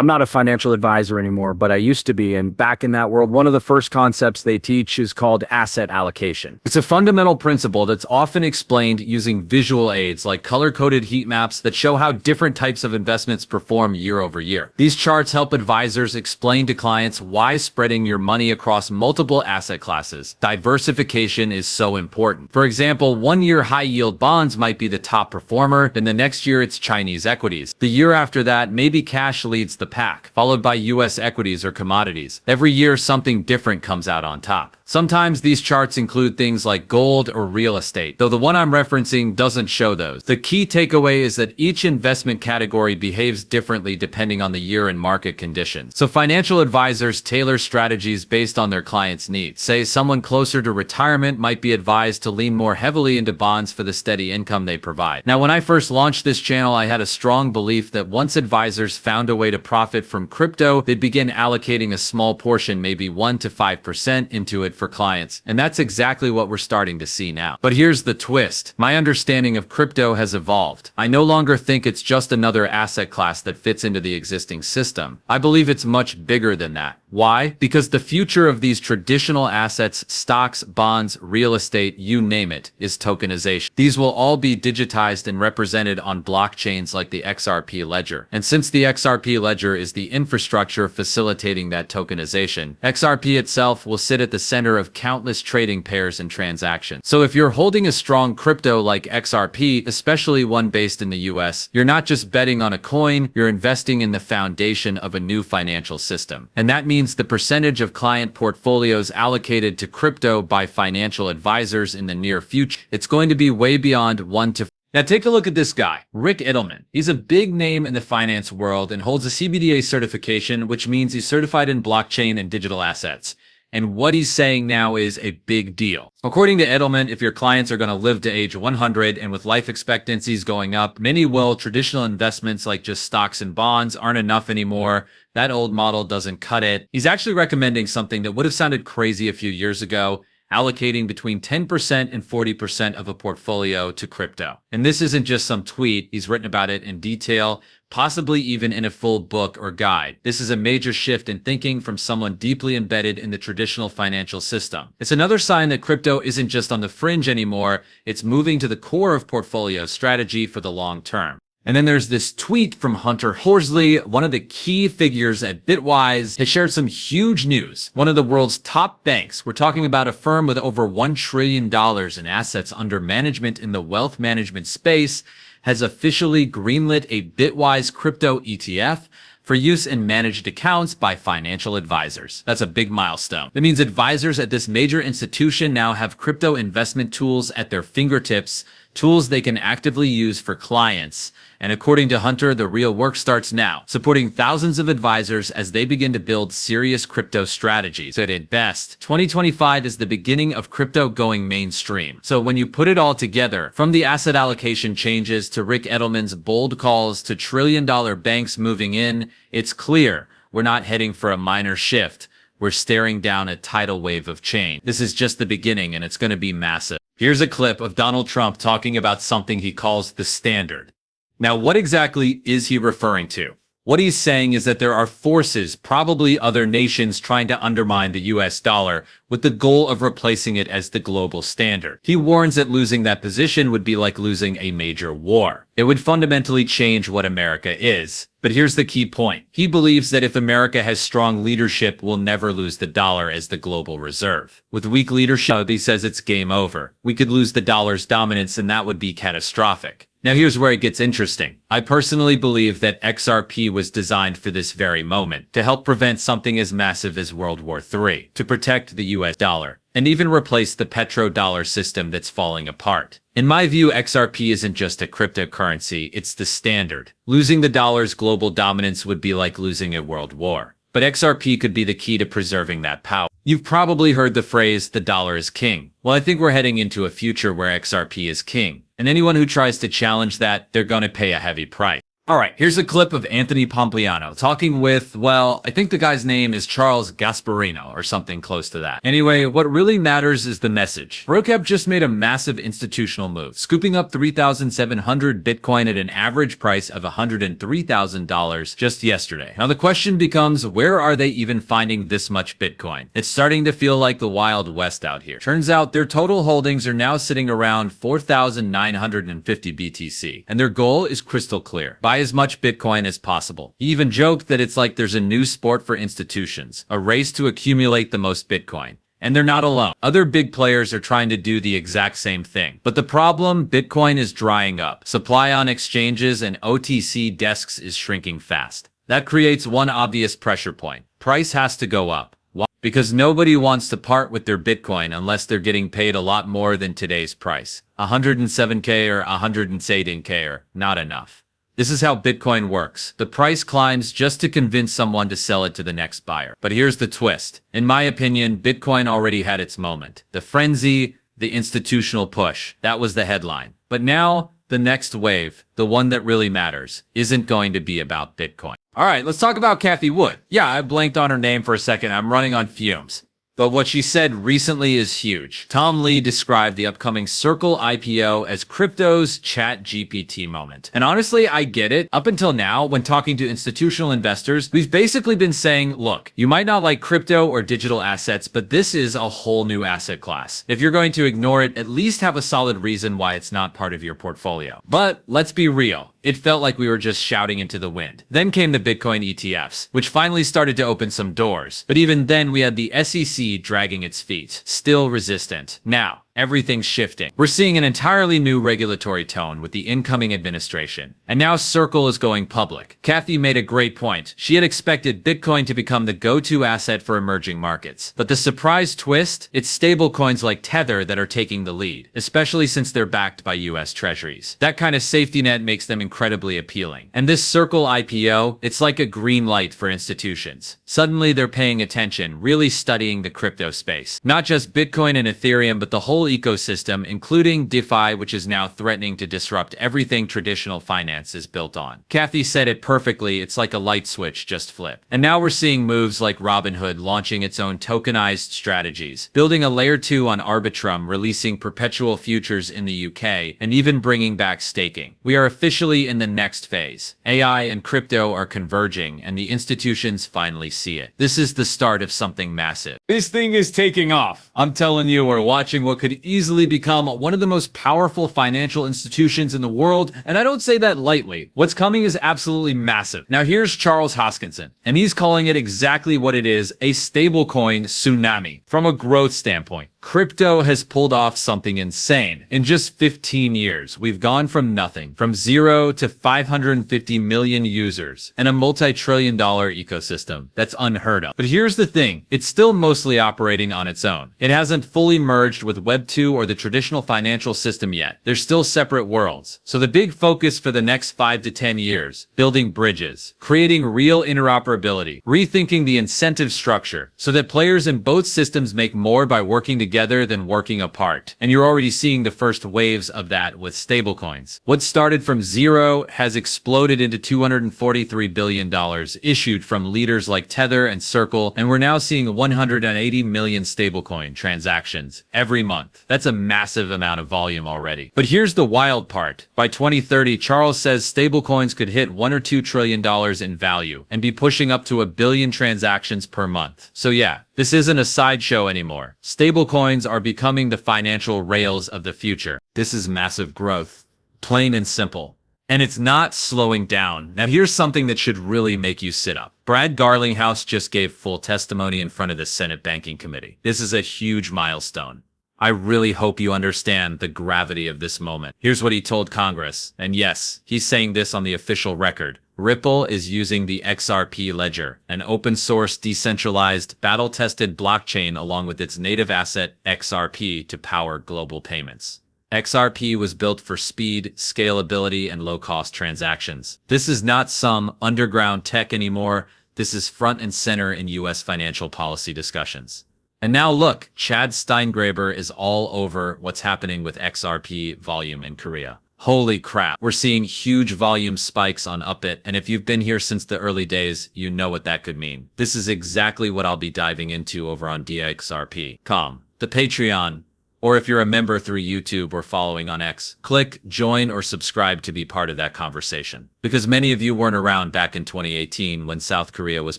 I'm not a financial advisor anymore, but I used to be. And back in that world, one of the first concepts they teach is called asset allocation. It's a fundamental principle that's often explained using visual aids like color-coded heat maps that show how different types of investments perform year over year. These charts help advisors explain to clients why spreading your money across multiple asset classes, diversification, is so important. For example, 1 year high-yield bonds might be the top performer, then the next year it's Chinese equities. The year after that, maybe cash leads the pack, followed by US equities or commodities. Every year, something different comes out on top. Sometimes these charts include things like gold or real estate, though the one I'm referencing doesn't show those. The key takeaway is that each investment category behaves differently depending on the year and market conditions. So financial advisors tailor strategies based on their clients' needs. Say someone closer to retirement might be advised to lean more heavily into bonds for the steady income they provide. Now, when I first launched this channel, I had a strong belief that once advisors found a way to profit from crypto, they'd begin allocating a small portion, maybe 1 to 5% into it for clients. And that's exactly what we're starting to see now. But here's the twist. My understanding of crypto has evolved. I no longer think it's just another asset class that fits into the existing system. I believe it's much bigger than that. Why? Because the future of these traditional assets, stocks, bonds, real estate, you name it, is tokenization. These will all be digitized and represented on blockchains like the XRP ledger. And since the XRP ledger is the infrastructure facilitating that tokenization, XRP itself will sit at the center of countless trading pairs and transactions. So if you're holding a strong crypto like XRP, especially one based in the US, you're not just betting on a coin, you're investing in the foundation of a new financial system. And that means the percentage of client portfolios allocated to crypto by financial advisors in the near future, it's going to be way beyond 1 to 4. Now take a look at this guy, Rick Edelman. He's a big name in the finance world and holds a CBDA certification, which means he's certified in blockchain and digital assets. And what he's saying now is a big deal. According to Edelman, if your clients are going to live to age 100 and with life expectancies going up, many will. Traditional investments like just stocks and bonds aren't enough anymore. That old model doesn't cut it. He's actually recommending something that would have sounded crazy a few years ago, allocating between 10% and 40% of a portfolio to crypto. And this isn't just some tweet. He's written about it in detail, possibly even in a full book or guide. This is a major shift in thinking from someone deeply embedded in the traditional financial system. It's another sign that crypto isn't just on the fringe anymore. It's moving to the core of portfolio strategy for the long term. And then there's this tweet from Hunter Horsley, one of the key figures at Bitwise, has shared some huge news. One of the world's top banks, we're talking about a firm with over $1 trillion in assets under management in the wealth management space, has officially greenlit a Bitwise crypto ETF for use in managed accounts by financial advisors. That's a big milestone. That means advisors at this major institution now have crypto investment tools at their fingertips, tools they can actively use for clients. And according to Hunter, the real work starts now, supporting thousands of advisors as they begin to build serious crypto strategies. At best, 2025 is the beginning of crypto going mainstream. So when you put it all together, from the asset allocation changes to Rick Edelman's bold calls to trillion-dollar banks moving in, it's clear we're not heading for a minor shift. We're staring down a tidal wave of change. This is just the beginning, and it's going to be massive. Here's a clip of Donald Trump talking about something he calls the standard. Now, what exactly is he referring to? What he's saying is that there are forces, probably other nations, trying to undermine the US dollar with the goal of replacing it as the global standard. He warns that losing that position would be like losing a major war. It would fundamentally change what America is. But here's the key point. He believes that if America has strong leadership, we'll never lose the dollar as the global reserve. With weak leadership, he says it's game over. We could lose the dollar's dominance, and that would be catastrophic. Now here's where it gets interesting. I personally believe that XRP was designed for this very moment, to help prevent something as massive as World War III, to protect the US dollar, and even replace the petrodollar system that's falling apart. In my view, XRP isn't just a cryptocurrency, it's the standard. Losing the dollar's global dominance would be like losing a world war. But XRP could be the key to preserving that power. You've probably heard the phrase, the dollar is king. Well, I think we're heading into a future where XRP is king. And anyone who tries to challenge that, they're going to pay a heavy price. All right, here's a clip of Anthony Pompliano talking with, well, I think the guy's name is Charles Gasparino or something close to that. Anyway, what really matters is the message. Brocap just made a massive institutional move, scooping up 3,700 Bitcoin at an average price of $103,000 just yesterday. Now the question becomes, where are they even finding this much Bitcoin? It's starting to feel like the Wild West out here. Turns out their total holdings are now sitting around 4,950 BTC, and their goal is crystal clear. Buy as much Bitcoin as possible. He even joked that it's like there's a new sport for institutions, a race to accumulate the most Bitcoin. And they're not alone. Other big players are trying to do the exact same thing. But the problem, Bitcoin is drying up. Supply on exchanges and OTC desks is shrinking fast. That creates one obvious pressure point. Price has to go up. Why? Because nobody wants to part with their Bitcoin unless they're getting paid a lot more than today's price. 107K or 118K are not enough. This is how Bitcoin works. The price climbs just to convince someone to sell it to the next buyer. But here's the twist. In my opinion, Bitcoin already had its moment. The frenzy, the institutional push. That was the headline. But now, the next wave, the one that really matters, isn't going to be about Bitcoin. All right, let's talk about Cathie Wood. Yeah, I blanked on her name for a second. I'm running on fumes. But what she said recently is huge. Tom Lee described the upcoming Circle IPO as crypto's ChatGPT moment. And honestly, I get it. Up until now, when talking to institutional investors, we've basically been saying, look, you might not like crypto or digital assets, but this is a whole new asset class. If you're going to ignore it, at least have a solid reason why it's not part of your portfolio. But let's be real. It felt like we were just shouting into the wind. Then came the Bitcoin ETFs, which finally started to open some doors. But even then, we had the SEC dragging its feet, still resistant. Now, everything's shifting. We're seeing an entirely new regulatory tone with the incoming administration. And now Circle is going public. Cathie made a great point. She had expected Bitcoin to become the go-to asset for emerging markets. But the surprise twist? It's stablecoins like Tether that are taking the lead, especially since they're backed by US treasuries. That kind of safety net makes them incredibly appealing. And this Circle IPO, it's like a green light for institutions. Suddenly they're paying attention, really studying the crypto space. Not just Bitcoin and Ethereum, but the whole ecosystem, including DeFi, which is now threatening to disrupt everything traditional finance is built on. Cathie said it perfectly, it's like a light switch just flipped. And now we're seeing moves like Robinhood launching its own tokenized strategies, building a layer 2 on Arbitrum, releasing perpetual futures in the UK, and even bringing back staking. We are officially in the next phase. AI and crypto are converging, and the institutions finally see it. This is the start of something massive. This thing is taking off. I'm telling you, we're watching what could easily become one of the most powerful financial institutions in the world, and I don't say that lightly. What's coming is absolutely massive. Now here's Charles Hoskinson, and he's calling it exactly what it is, a stablecoin tsunami. From a growth standpoint, crypto has pulled off something insane. In just 15 years, we've gone from nothing, from 0 to 550 million users, and a multi-trillion-dollar ecosystem. That's unheard of. But here's the thing, it's still mostly operating on its own. It hasn't fully merged with Web 2 or the traditional financial system yet. They're still separate worlds. So the big focus for the next 5 to 10 years, building bridges, creating real interoperability, rethinking the incentive structure so that players in both systems make more by working together than working apart. And you're already seeing the first waves of that with stablecoins. What started from 0 has exploded into $243 billion issued from leaders like Tether and Circle, and we're now seeing 180 million stablecoin transactions every month. That's a massive amount of volume already. But here's the wild part. By 2030, Charles says stablecoins could hit $1 or $2 trillion in value and be pushing up to 1 billion transactions per month. So yeah, this isn't a sideshow anymore. Stablecoins are becoming the financial rails of the future. This is massive growth. Plain and simple. And it's not slowing down. Now here's something that should really make you sit up. Brad Garlinghouse just gave full testimony in front of the Senate Banking Committee. This is a huge milestone. I really hope you understand the gravity of this moment. Here's what he told Congress. And yes, he's saying this on the official record. Ripple is using the XRP ledger, an open-source, decentralized, battle-tested blockchain along with its native asset XRP to power global payments. XRP was built for speed, scalability, and low-cost transactions. This is not some underground tech anymore. This is front and center in U.S. financial policy discussions. And now look, Chad Steingraber is all over what's happening with XRP volume in Korea. Holy crap, we're seeing huge volume spikes on Upbit, and if you've been here since the early days, you know what that could mean. This is exactly what I'll be diving into over on XRP.com, the Patreon, or if you're a member through YouTube or following on X, click join or subscribe to be part of that conversation. Because many of you weren't around back in 2018 when South Korea was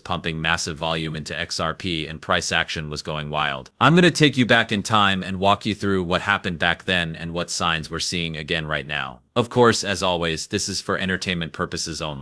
pumping massive volume into XRP and price action was going wild. I'm going to take you back in time and walk you through what happened back then and what signs we're seeing again right now. Of course, as always, this is for entertainment purposes only.